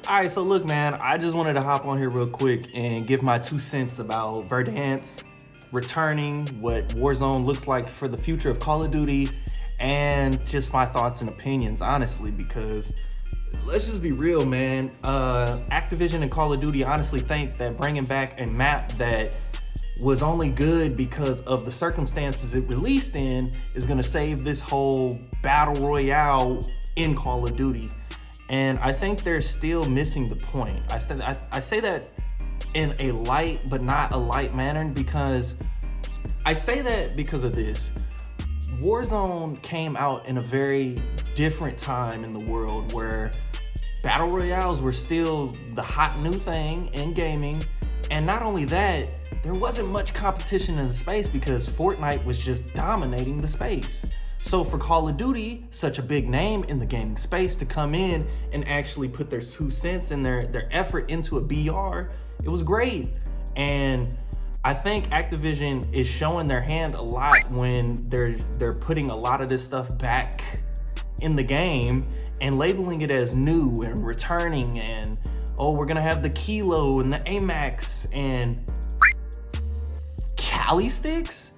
All right, so look, man, I just wanted to hop on here real quick and give my 2 cents about Verdansk returning, what Warzone looks like for the future of Call of Duty, and just my thoughts and opinions, honestly, because let's just be real, man. Activision and Call of Duty honestly think that bringing back a map that was only good because of the circumstances it released in is gonna save this whole Battle Royale in Call of Duty. And I think they're still missing the point. I say that in a light, but not a light manner, because I say that because of this. Warzone came out in a very different time in the world where Battle Royales were still the hot new thing in gaming. And not only that, there wasn't much competition in the space because Fortnite was just dominating the space. So for Call of Duty, such a big name in the gaming space, to come in and actually put their 2 cents and their effort into a BR, it was great. And I think Activision is showing their hand a lot when they're putting a lot of this stuff back in the game and labeling it as new and returning, and oh, we're gonna have the Kilo and the AMAX and Cali sticks.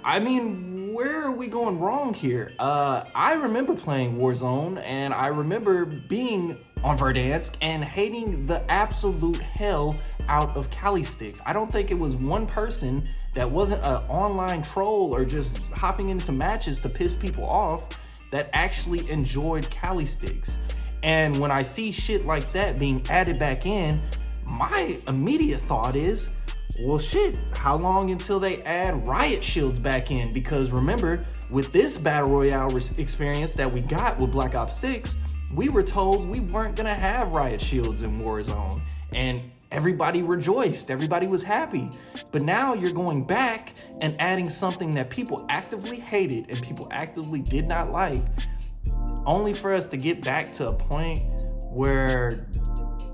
I mean, where are we going wrong here? I remember playing Warzone, and I remember being on Verdansk and hating the absolute hell out of Cali sticks. I don't think it was one person that wasn't an online troll or just hopping into matches to piss people off that actually enjoyed Cali sticks. And when I see shit like that being added back in, my immediate thought is, well, shit, how long until they add riot shields back in? Because remember, with this Battle Royale experience that we got with Black Ops 6, we were told we weren't gonna have riot shields in Warzone. And everybody rejoiced, everybody was happy. But now you're going back and adding something that people actively hated and people actively did not like, only for us to get back to a point where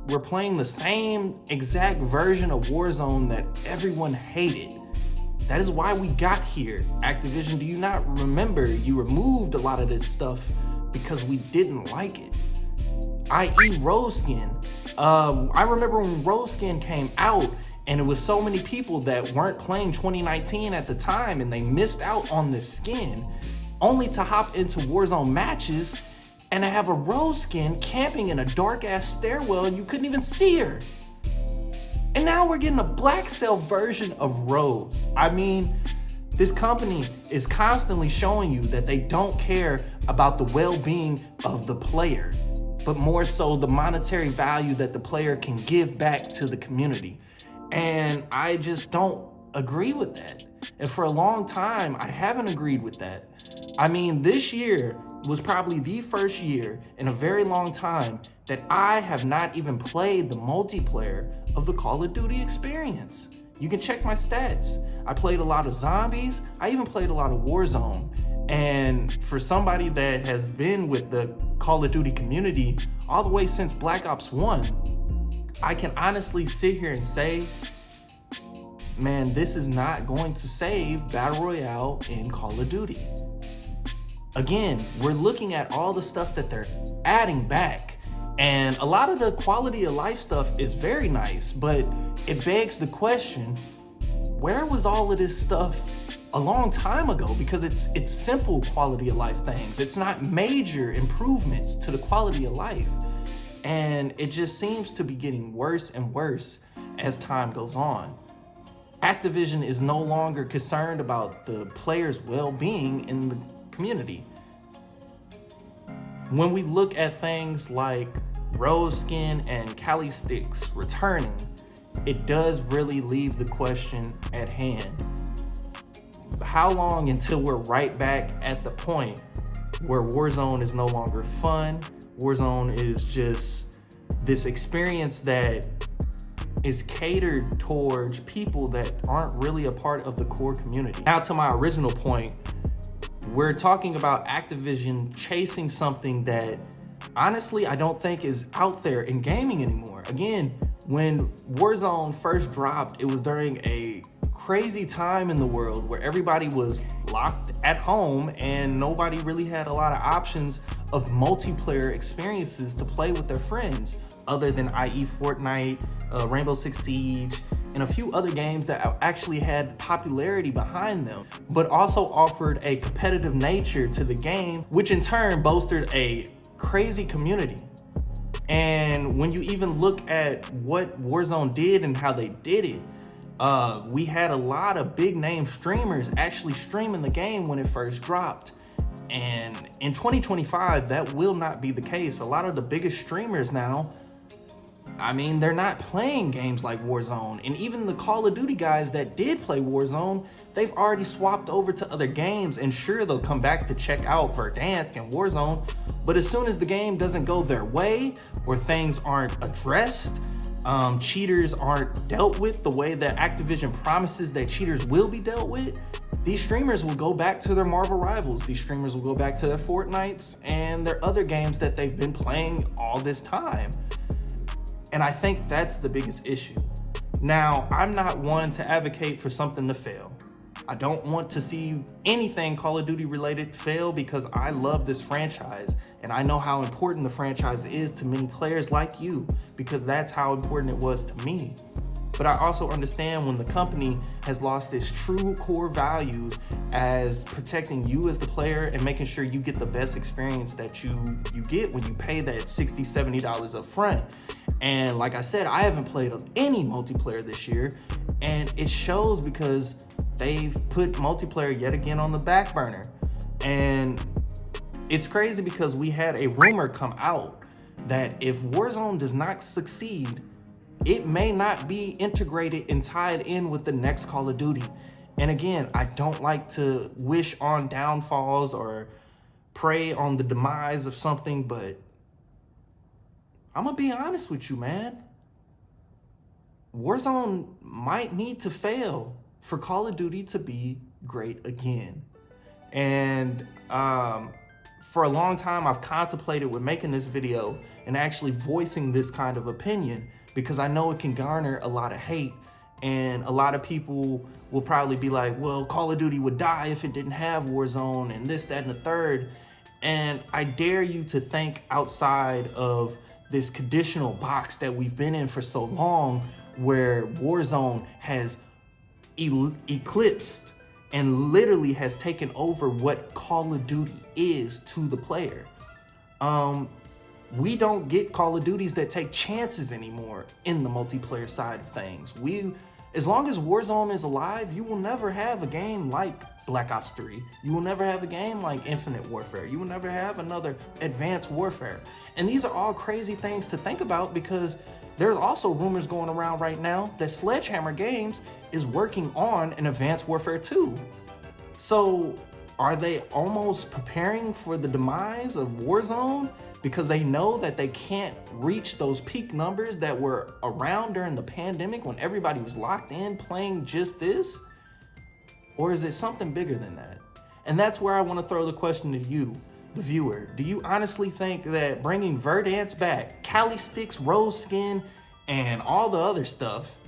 we're playing the same exact version of Warzone that everyone hated. That is why we got here. Activision, do you not remember you removed a lot of this stuff because we didn't like it? i.e. Rose Skin. I remember when Rose Skin came out and it was so many people that weren't playing 2019 at the time and they missed out on this skin, only to hop into Warzone matches and to have a Rose Skin camping in a dark ass stairwell and you couldn't even see her. And now we're getting a black cell version of Rose. I mean, this company is constantly showing you that they don't care about the well-being of the player, but more so the monetary value that the player can give back to the community. And I just don't agree with that. And for a long time, I haven't agreed with that. I mean, this year was probably the first year in a very long time that I have not even played the multiplayer of the Call of Duty experience. You can check my stats. I played a lot of zombies. I even played a lot of Warzone. And for somebody that has been with the Call of Duty community all the way since Black Ops 1, I can honestly sit here and say, man, this is not going to save Battle Royale in Call of Duty. Again, we're looking at all the stuff that they're adding back, and a lot of the quality of life stuff is very nice, but it begs the question, where was all of this stuff a long time ago? Because it's simple quality of life things. It's not major improvements to the quality of life. And it just seems to be getting worse and worse as time goes on. Activision is no longer concerned about the players' well-being in the community. When we look at things like Rose Skin and Cali Sticks returning, it does really leave the question at hand. How long until we're right back at the point where Warzone is no longer fun? Warzone is just this experience that is catered towards people that aren't really a part of the core community. Now to my original point, we're talking about Activision chasing something that honestly I don't think is out there in gaming anymore. Again, when Warzone first dropped, it was during a crazy time in the world where everybody was locked at home and nobody really had a lot of options of multiplayer experiences to play with their friends. other than i.e. Fortnite, Rainbow Six Siege, and a few other games that actually had popularity behind them, but also offered a competitive nature to the game, which in turn bolstered a crazy community. And when you even look at what Warzone did and how they did it, we had a lot of big name streamers actually streaming the game when it first dropped. And in 2025, that will not be the case. A lot of the biggest streamers now, I mean, they're not playing games like Warzone. And even the Call of Duty guys that did play Warzone, they've already swapped over to other games, and sure, they'll come back to check out Verdansk and Warzone, but as soon as the game doesn't go their way or things aren't addressed, cheaters aren't dealt with the way that Activision promises that cheaters will be dealt with, these streamers will go back to their Marvel rivals. These streamers will go back to their Fortnites and their other games that they've been playing all this time. And I think that's the biggest issue. Now, I'm not one to advocate for something to fail. I don't want to see anything Call of Duty related fail because I love this franchise and I know how important the franchise is to many players like you, because that's how important it was to me. But I also understand when the company has lost its true core values as protecting you as the player and making sure you get the best experience that you get when you pay that $60, $70 up front. And like I said, I haven't played any multiplayer this year, and it shows because they've put multiplayer yet again on the back burner. And it's crazy because we had a rumor come out that if Warzone does not succeed, it may not be integrated and tied in with the next Call of Duty. And again, I don't like to wish on downfalls or pray on the demise of something, but I'm gonna be honest with you, man. Warzone might need to fail for Call of Duty to be great again. And for a long time, I've contemplated with making this video and actually voicing this kind of opinion, because I know it can garner a lot of hate, and a lot of people will probably be like, well, Call of Duty would die if it didn't have Warzone and this, that, and the third. And I dare you to think outside of this conditional box that we've been in for so long, where Warzone has eclipsed and literally has taken over what Call of Duty is to the player. We don't get Call of Duties that take chances anymore in the multiplayer side of things. As long as Warzone is alive, you will never have a game like Black Ops 3. You will never have a game like Infinite Warfare. You will never have another Advanced Warfare. And these are all crazy things to think about, because there's also rumors going around right now that Sledgehammer Games is working on an Advanced Warfare 2. So are they almost preparing for the demise of Warzone because they know that they can't reach those peak numbers that were around during the pandemic when everybody was locked in playing just this? Or is it something bigger than that? And that's where I want to throw the question to you, the viewer. Do you honestly think that bringing Verdansk back, Cali Sticks, Rose Skin, and all the other stuff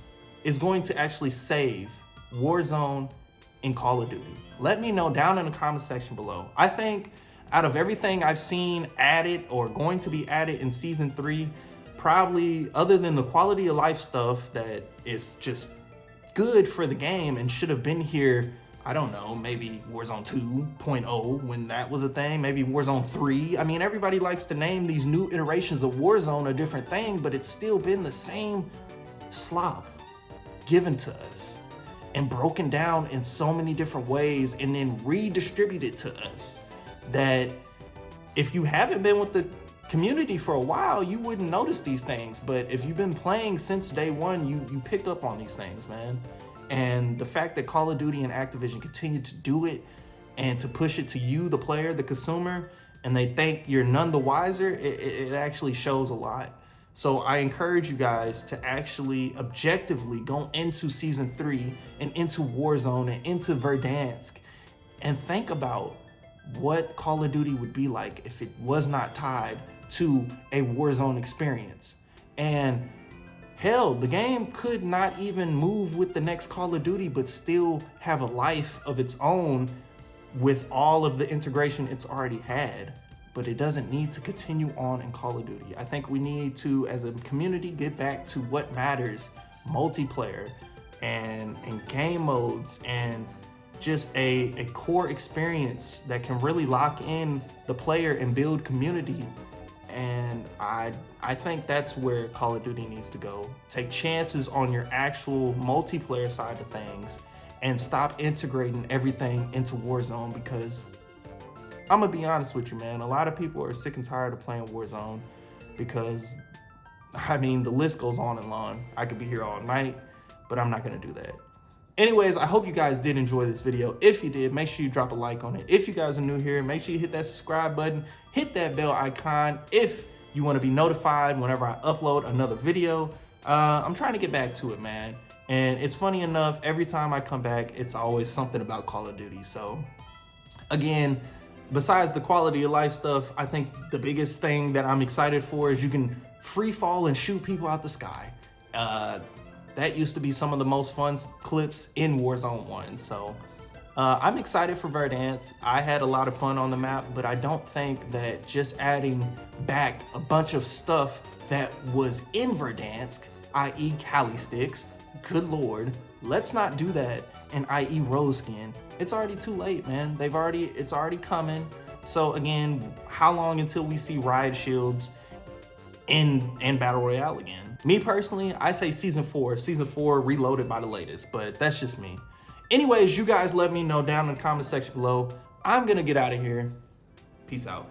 is going to actually save Warzone and Call of Duty? Let me know down in the comment section below. I think out of everything I've seen added or going to be added in Season 3, probably other than the quality of life stuff that is just good for the game and should have been here, I don't know, maybe Warzone 2.0 when that was a thing, maybe Warzone 3. I mean, everybody likes to name these new iterations of Warzone a different thing, but it's still been the same slop given to us and broken down in so many different ways and then redistributed to us, that if you haven't been with the community for a while, you wouldn't notice these things. But if you've been playing since day one, you pick up on these things, man. And the fact that Call of Duty and Activision continue to do it and to push it to you, the player, the consumer, and they think you're none the wiser, it actually shows a lot. So I encourage you guys to actually objectively go into Season 3 and into Warzone and into Verdansk and think about what Call of Duty would be like if it was not tied to a Warzone experience. And hell, the game could not even move with the next Call of Duty, but still have a life of its own with all of the integration it's already had. but it doesn't need to continue on in Call of Duty. I think we need to, as a community, get back to what matters: multiplayer and game modes, and just a core experience that can really lock in the player and build community. And I think that's where Call of Duty needs to go. Take chances on your actual multiplayer side of things and stop integrating everything into Warzone, because I'm gonna be honest with you, man, a lot of people are sick and tired of playing Warzone because, I mean, the list goes on and on. I could be here all night, but I'm not gonna do that. Anyways, I hope you guys did enjoy this video. If you did, make sure you drop a like on it. If you guys are new here, make sure you hit that subscribe button, hit that bell icon if you want to be notified whenever I upload another video. I'm trying to get back to it, man. And it's funny enough, every time I come back, it's always something about Call of Duty. So again, besides the quality of life stuff, I think the biggest thing that I'm excited for is you can free fall and shoot people out the sky. That used to be some of the most fun clips in Warzone 1. So I'm excited for Verdansk. I had a lot of fun on the map, but I don't think that just adding back a bunch of stuff that was in Verdansk, i.e. Cali sticks, good Lord, let's not do that, and i.e. rose skin. It's already too late, man. It's already coming. So again, how long until we see riot shields in Battle Royale again? Me personally, I say season 4 reloaded by the latest, but that's just me. Anyways, you guys let me know down in the comment section below. I'm gonna get out of here. Peace out.